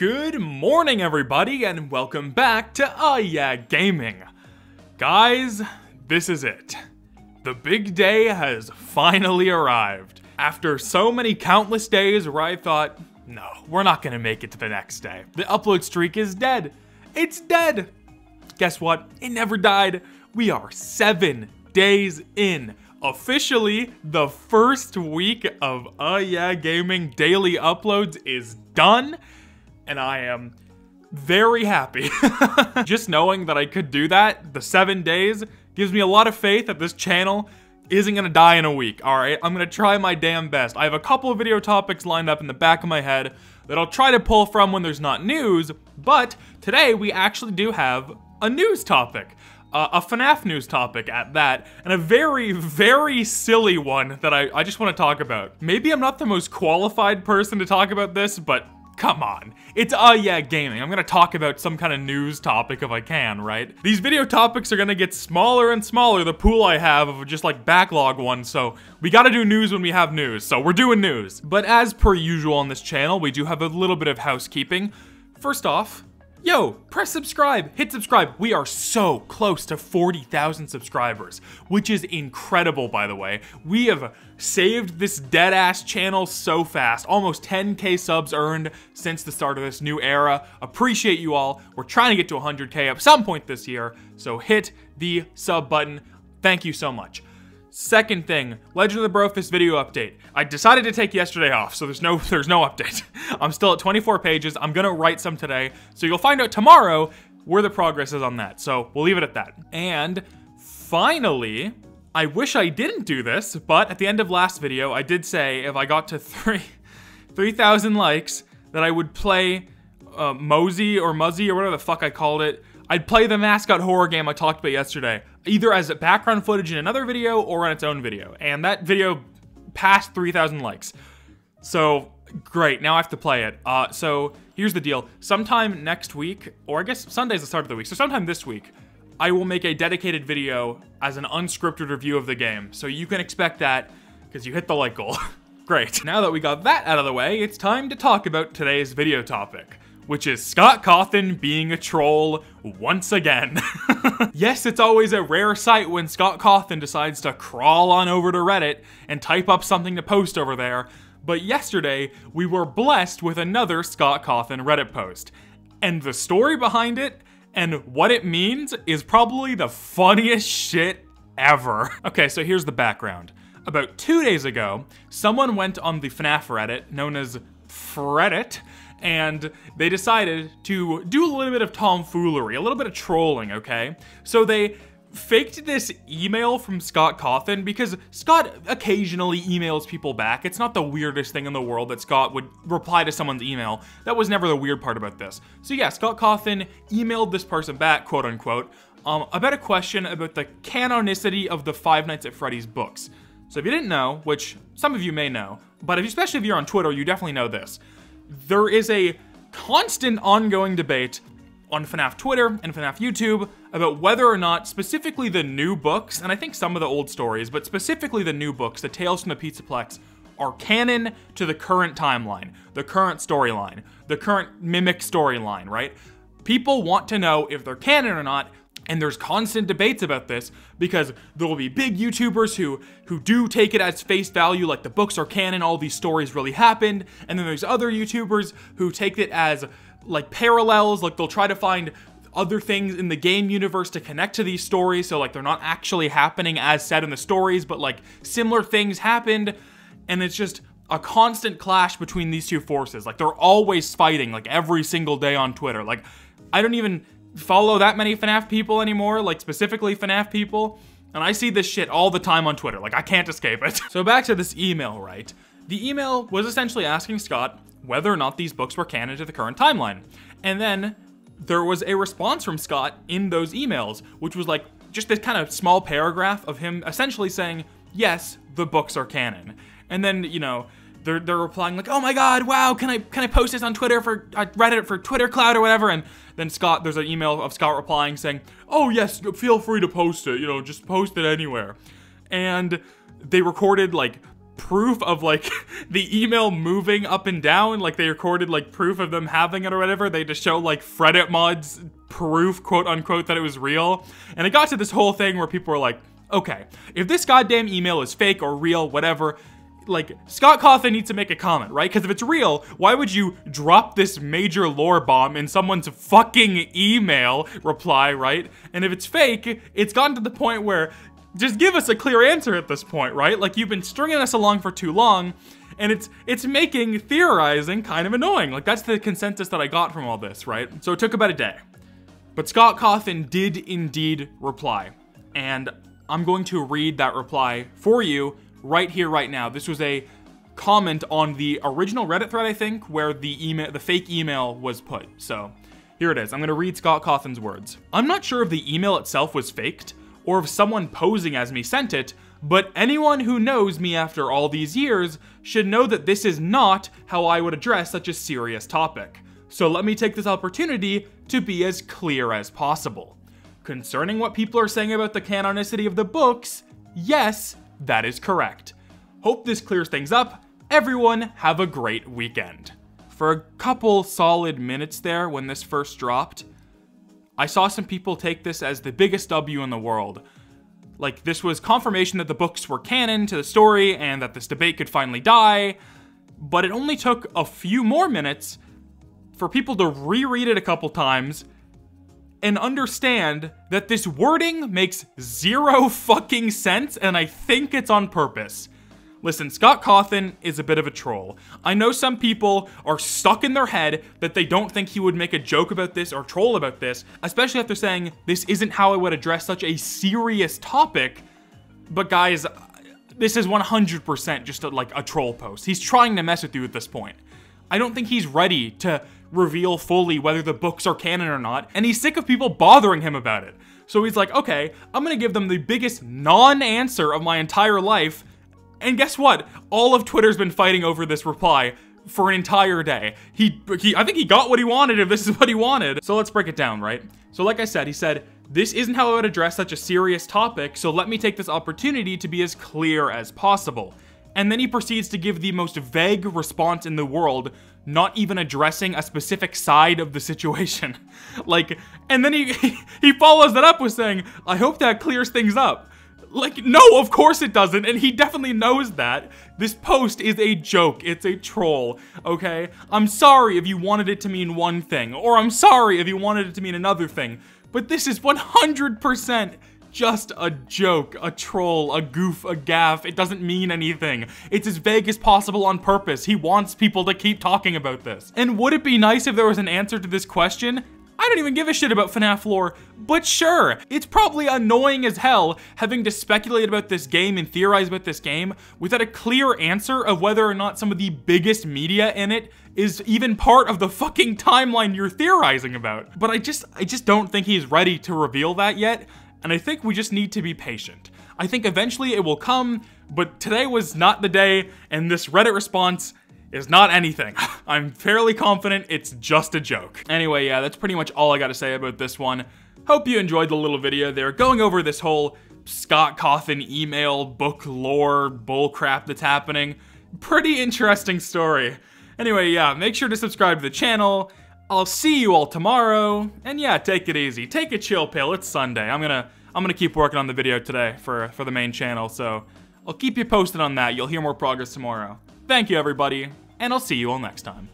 Good morning, everybody, and welcome back to Yeah Gaming. Guys, this is it. The big day has finally arrived. After so many countless days where I thought, no, we're not gonna make it to the next day. The upload streak is dead. It's dead. Guess what? It never died. We are 7 days in. Officially, the first week of Yeah Gaming daily uploads is done. And I am very happy. Just knowing that I could do that, the 7 days, gives me a lot of faith that this channel isn't gonna die in a week, alright? I'm gonna try my damn best. I have a couple of video topics lined up in the back of my head that I'll try to pull from when there's not news, but today we actually do have a news topic. A FNAF news topic at that, and a very, very silly one that I just want to talk about. Maybe I'm not the most qualified person to talk about this, but come on. It's Yeah Gaming. I'm gonna talk about some kind of news topic if I can, right? These video topics are gonna get smaller and smaller, the pool I have of just like backlog ones, so we gotta do news when we have news, so we're doing news. But as per usual on this channel, we do have a little bit of housekeeping. First off, yo, press subscribe, hit subscribe. We are so close to 40,000 subscribers, which is incredible, by the way. We have saved this dead-ass channel so fast. Almost 10K subs earned since the start of this new era. Appreciate you all. We're trying to get to 100K at some point this year, so hit the sub button. Thank you so much. Second thing, Legend of the Brofist video update. I decided to take yesterday off, so there's no update. I'm still at 24 pages. I'm gonna write some today, so you'll find out tomorrow where the progress is on that. So we'll leave it at that. And finally, I wish I didn't do this, but at the end of last video, I did say if I got to 3,000 likes, that I would play Muzzy or whatever the fuck I called it. I'd play the mascot horror game I talked about yesterday, either as background footage in another video or on its own video. And that video passed 3,000 likes. So, great, now I have to play it. So, here's the deal. Sometime next week, or I guess Sunday's the start of the week, so sometime this week, I will make a dedicated video as an unscripted review of the game. So you can expect that, because you hit the like goal. Great. Now that we got that out of the way, it's time to talk about today's video topic, which is Scott Cawthon being a troll once again. Yes, it's always a rare sight when Scott Cawthon decides to crawl on over to Reddit and type up something to post over there, but yesterday we were blessed with another Scott Cawthon Reddit post. And the story behind it and what it means is probably the funniest shit ever. Okay, so here's the background. About 2 days ago, someone went on the FNAF Reddit, known as Freddit, and they decided to do a little bit of tomfoolery, a little bit of trolling, okay? So they faked this email from Scott Cawthon, because Scott occasionally emails people back. It's not the weirdest thing in the world that Scott would reply to someone's email. That was never the weird part about this. So yeah, Scott Cawthon emailed this person back, quote unquote, about a question about the canonicity of the Five Nights at Freddy's books. So if you didn't know, which some of you may know, but especially if you're on Twitter, you definitely know this. There is a constant ongoing debate on FNAF Twitter and FNAF YouTube about whether or not specifically the new books, and I think some of the old stories, but specifically the new books, the Tales from the Pizzaplex, are canon to the current timeline, the current storyline, the current Mimic storyline, right? People want to know if they're canon or not, and there's constant debates about this because there will be big YouTubers who do take it as face value, like the books are canon, all these stories really happened, and then there's other YouTubers who take it as like parallels, like they'll try to find other things in the game universe to connect to these stories, so like they're not actually happening as said in the stories, but like similar things happened, and it's just a constant clash between these two forces. Like they're always fighting, like every single day on Twitter. Like I don't even follow that many FNAF people anymore, like specifically FNAF people, and I see this shit all the time on Twitter. Like I can't escape it. So back to this email, right? The email was essentially asking Scott whether or not these books were canon to the current timeline. And then there was a response from Scott in those emails, which was like just this kind of small paragraph of him essentially saying, yes, the books are canon. And then, you know, they're replying like, oh my god, wow, can I post this on Twitter for Reddit for Twitter Cloud or whatever? And then Scott, there's an email of Scott replying saying, oh yes, feel free to post it, you know, just post it anywhere. And they recorded like proof of like the email moving up and down, like they recorded like proof of them having it or whatever. They just show like Reddit mods proof, quote unquote, that it was real. And it got to this whole thing where people were like, okay, if this goddamn email is fake or real, whatever, like, Scott Cawthon needs to make a comment, right? Because if it's real, why would you drop this major lore bomb in someone's fucking email reply, right? And if it's fake, it's gotten to the point where just give us a clear answer at this point, right? Like, you've been stringing us along for too long, and it's making theorizing kind of annoying. Like, that's the consensus that I got from all this, right? So it took about a day. But Scott Cawthon did indeed reply. And I'm going to read that reply for you right here, right now. This was a comment on the original Reddit thread, I think, where the fake email was put. So here it is. I'm going to read Scott Cawthon's words. I'm not sure if the email itself was faked or if someone posing as me sent it, but anyone who knows me after all these years should know that this is not how I would address such a serious topic. So let me take this opportunity to be as clear as possible. Concerning what people are saying about the canonicity of the books, yes, that is correct. Hope this clears things up. Everyone have a great weekend. For a couple solid minutes there when this first dropped, I saw some people take this as the biggest W in the world. Like, this was confirmation that the books were canon to the story and that this debate could finally die, but it only took a few more minutes for people to reread it a couple times and understand that this wording makes zero fucking sense, and I think it's on purpose. Listen, Scott Cawthon is a bit of a troll. I know some people are stuck in their head that they don't think he would make a joke about this or troll about this, especially after saying this isn't how I would address such a serious topic. But guys, this is 100% just like a troll post. He's trying to mess with you at this point. I don't think he's ready to reveal fully whether the books are canon or not, and he's sick of people bothering him about it. So he's like, okay, I'm gonna give them the biggest non-answer of my entire life, and guess what? All of Twitter's been fighting over this reply for an entire day. I think he got what he wanted if this is what he wanted. So let's break it down, right? So like I said, he said, this isn't how I would address such a serious topic, so let me take this opportunity to be as clear as possible. And then he proceeds to give the most vague response in the world, not even addressing a specific side of the situation. Like, and then he follows that up with saying, I hope that clears things up. Like, no, of course it doesn't, and he definitely knows that. This post is a joke, it's a troll, okay? I'm sorry if you wanted it to mean one thing, or I'm sorry if you wanted it to mean another thing, but this is 100% just a joke, a troll, a goof, a gaffe. It doesn't mean anything. It's as vague as possible on purpose. He wants people to keep talking about this. And would it be nice if there was an answer to this question? I don't even give a shit about FNAF lore, but sure, it's probably annoying as hell having to speculate about this game and theorize about this game without a clear answer of whether or not some of the biggest media in it is even part of the fucking timeline you're theorizing about. But I just don't think he's ready to reveal that yet. And I think we just need to be patient. I think eventually it will come, but today was not the day, and this Reddit response is not anything. I'm fairly confident it's just a joke. Anyway, yeah, that's pretty much all I gotta say about this one. Hope you enjoyed the little video there, going over this whole Scott Cawthon email, book lore, bullcrap that's happening. Pretty interesting story. Anyway, yeah, make sure to subscribe to the channel. I'll see you all tomorrow, and yeah, take it easy. Take a chill pill, it's Sunday. I'm gonna keep working on the video today for the main channel, so I'll keep you posted on that. You'll hear more progress tomorrow. Thank you, everybody, and I'll see you all next time.